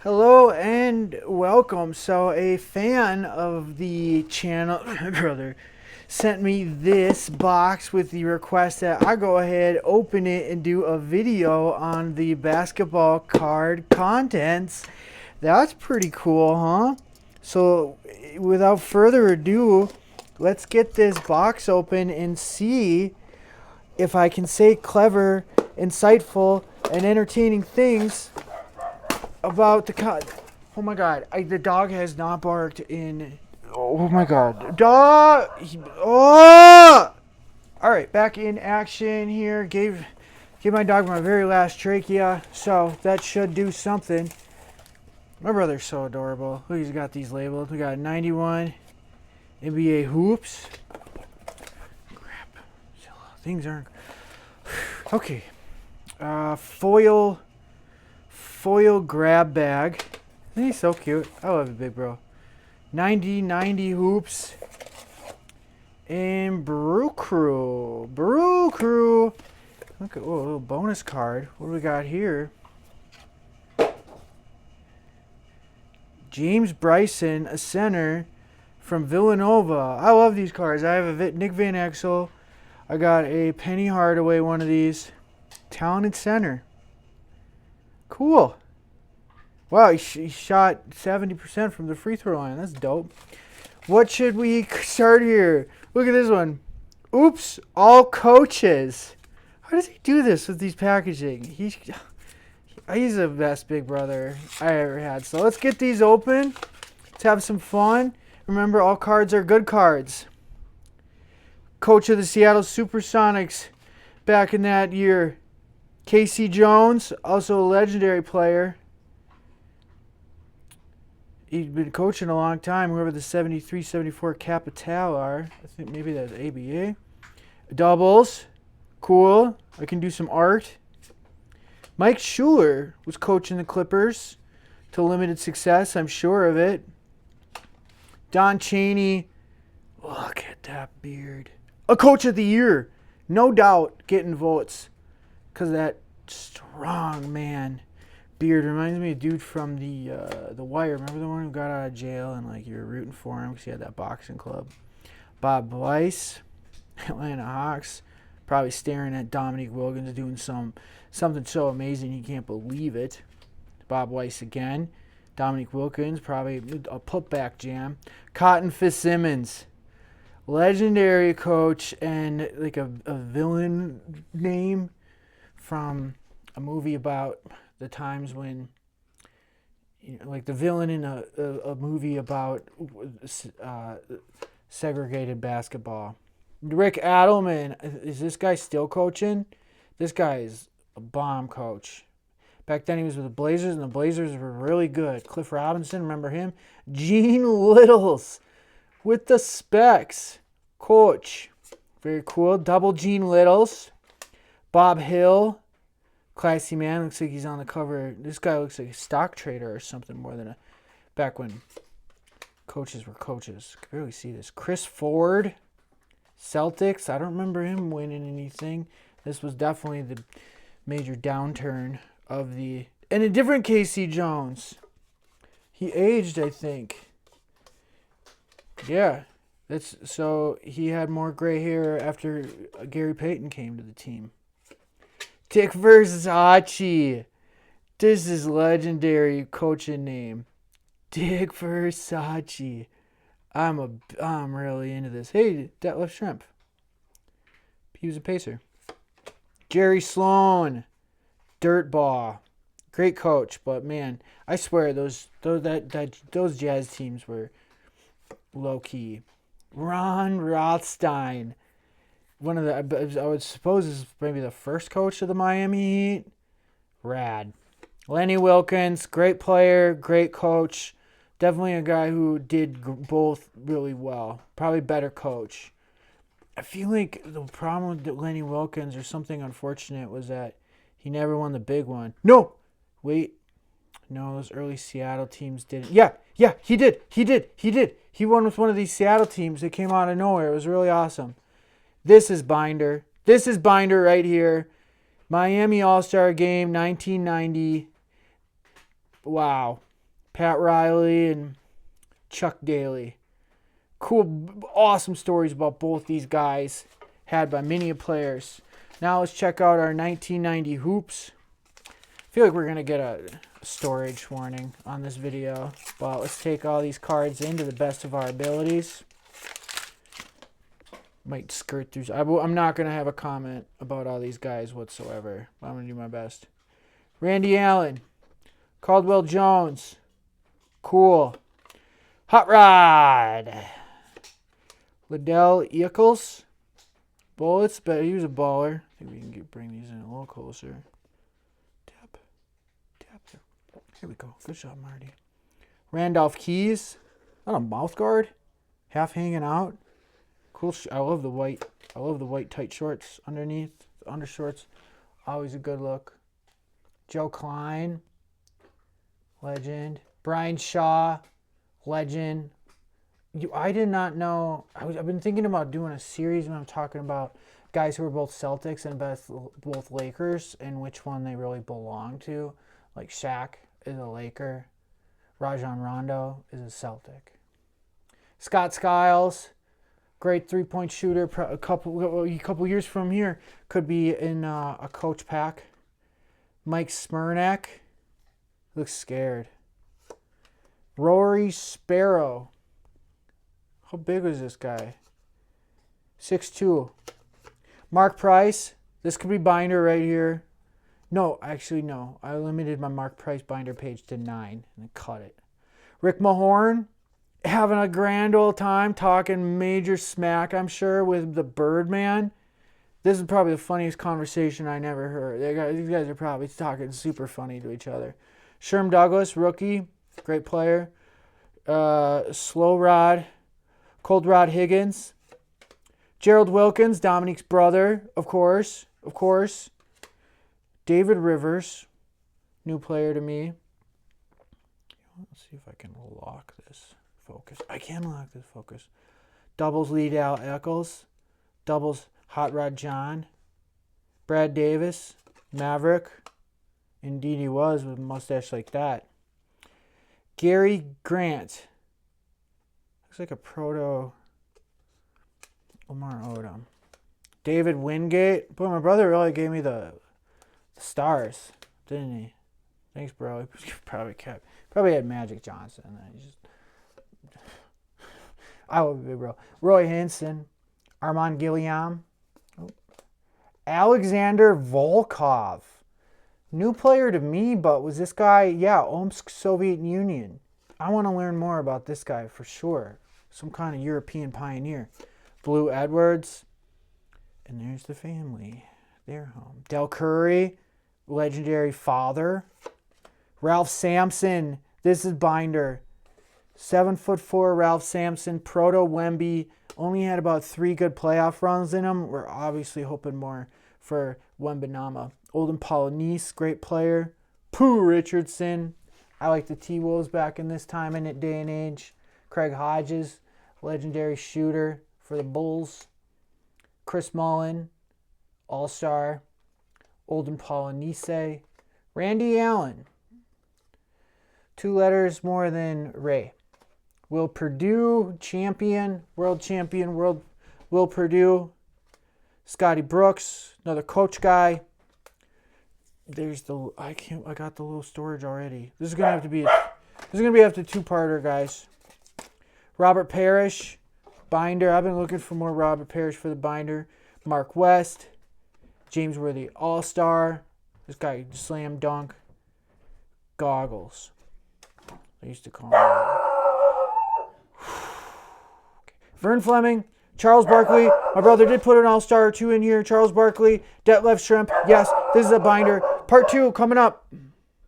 Hello and welcome. So, a fan of the channel, my brother, sent me this box with the request that I go ahead, open it, and do a video on the basketball card contents. That's pretty cool, huh? So, without further ado, let's get this box open and see if I can say clever, insightful, and entertaining things about the cut. Oh my god, the dog has not barked in. Oh my god, dog. Oh. All right, back in action here. Gave my dog my very last trachea, so that should do something. My brother's so adorable. Look, he's got these labeled. We got 91 NBA hoops. Crap, things aren't okay. Foil grab bag. He's so cute. I love it, big bro. 90 hoops. And Brew Crew. Look at a little bonus card. What do we got here? James Bryson, a center from Villanova. I love these cards. I have a Nick Van Exel. I got a Penny Hardaway, one of these. Talented center. Cool. Wow, he shot 70% from the free throw line. That's dope. What should we start here? Look at this one. Oops, all coaches. How does he do this with these packaging? He's the best big brother I ever had. So let's get these open. Let's have some fun. Remember, all cards are good cards. Coach of the Seattle Supersonics back in that year. Casey Jones, also a legendary player. He's been coaching a long time, whoever the 73-74 Capital are. I think maybe that's ABA. Doubles. Cool. I can do some art. Mike Schuler was coaching the Clippers to limited success, I'm sure of it. Don Chaney. Look at that beard. A coach of the year. No doubt getting votes. Because that strong man beard reminds me of a dude from the Wire. Remember the one who got out of jail and like you were rooting for him because he had that boxing club? Bob Weiss, Atlanta Hawks, probably staring at Dominique Wilkins doing something so amazing he can't believe it. Bob Weiss again. Dominique Wilkins, probably a putback jam. Cotton Fitzsimmons. Legendary coach and like a villain name from a movie about the times when, like the villain in a movie about segregated basketball. Rick Adelman, is this guy still coaching? This guy is a bomb coach. Back then he was with the Blazers, and the Blazers were really good. Cliff Robinson, remember him? Gene Littles with the specs. Coach. Very cool. Double Gene Littles. Bob Hill. Classy man. Looks like he's on the cover. This guy looks like a stock trader or something more than back when coaches were coaches. Can barely see this. Chris Ford. Celtics. I don't remember him winning anything. This was definitely the major downturn of the... And a different Casey Jones. He aged, I think. Yeah. So he had more gray hair after Gary Payton came to the team. Dick Versace. This is legendary coaching name. Dick Versace. I'm really into this. Hey, Detlef Schrempf. He was a Pacer. Jerry Sloan. Dirtball. Great coach, but man, I swear those Jazz teams were low key. Ron Rothstein. One of the, I would suppose, is maybe the first coach of the Miami Heat. Rad. Lenny Wilkins, great player, great coach. Definitely a guy who did both really well. Probably better coach. I feel like the problem with Lenny Wilkins, or something unfortunate, was that he never won the big one. No! Wait. No, those early Seattle teams didn't. Yeah, he did. He won with one of these Seattle teams that came out of nowhere. It was really awesome. This is Binder. This is Binder right here. Miami All-Star Game, 1990. Wow. Pat Riley and Chuck Daly. Cool, awesome stories about both these guys had by many players. Now let's check out our 1990 hoops. I feel like we're going to get a storage warning on this video, but let's take all these cards in to the best of our abilities. Might skirt through. I'm not going to have a comment about all these guys whatsoever. I'm going to do my best. Randy Allen. Caldwell Jones. Cool. Hot Rod. Liddell Eccles. Bullets, but he was a baller. I think we can bring these in a little closer. Tap. Here we go. Good shot, Marty. Randolph Keys. On a mouth guard. Half hanging out. Cool. I love the white. I love the white tight shorts underneath. The undershorts. Always a good look. Joe Klein. Legend. Brian Shaw. Legend. I did not know. I've been thinking about doing a series when I'm talking about guys who are both Celtics and both Lakers and which one they really belong to. Like Shaq is a Laker. Rajon Rondo is a Celtic. Scott Skiles, great three-point shooter. A couple years from here could be in a coach pack. Mike Smirnak looks scared. Rory Sparrow. How big was this guy? 6'2". Mark Price. This could be binder right here. No, actually, no. I limited my Mark Price binder page to 9 and cut it. Rick Mahorn. Having a grand old time talking major smack, I'm sure, with the Birdman. This is probably the funniest conversation I never heard. These guys are probably talking super funny to each other. Sherm Douglas, rookie. Great player. Slow Rod. Cold Rod Higgins. Gerald Wilkins, Dominique's brother, of course. David Rivers, new player to me. Let's see if I can lock this focus. I can lock this focus. Doubles Liddell Eccles. Doubles Hot Rod John. Brad Davis, Maverick. Indeed he was with a mustache like that. Gary Grant. Looks like a proto Lamar Odom. David Wingate. Boy, my brother really gave me the stars, didn't he? Thanks, bro. He probably had Magic Johnson. I would be, bro. Roy Hinson. Armand Gilliam. Alexander Volkov. New player to me, but was this guy, Omsk, Soviet Union. I want to learn more about this guy for sure. Some kind of European pioneer. Blue Edwards. And there's the family. Their home. Del Curry. Legendary father. Ralph Sampson. This is binder. 7'4" Ralph Sampson. Proto Wemby. Only had about 3 good playoff runs in him. We're obviously hoping more for Wembanyama. Olden Polynice. Great player. Pooh Richardson. I like the T-Wolves back in this time and day and age. Craig Hodges. Legendary shooter for the Bulls. Chris Mullin, All-Star. Olden Polynice. Randy Allen. 2 letters more than Ray. Will Purdue, world champion, Will Purdue. Scotty Brooks, another coach guy. There's the, I got the little storage already. This is gonna have to be after 2-parter, guys. Robert Parrish, binder. I've been looking for more Robert Parrish for the binder. Mark West, James Worthy All-Star. This guy slam dunk. Goggles. I used to call him. Vern Fleming, Charles Barkley. My brother did put an All-Star or 2 in here. Charles Barkley, Detlef Schrempf. Yes, this is a binder. Part 2 coming up.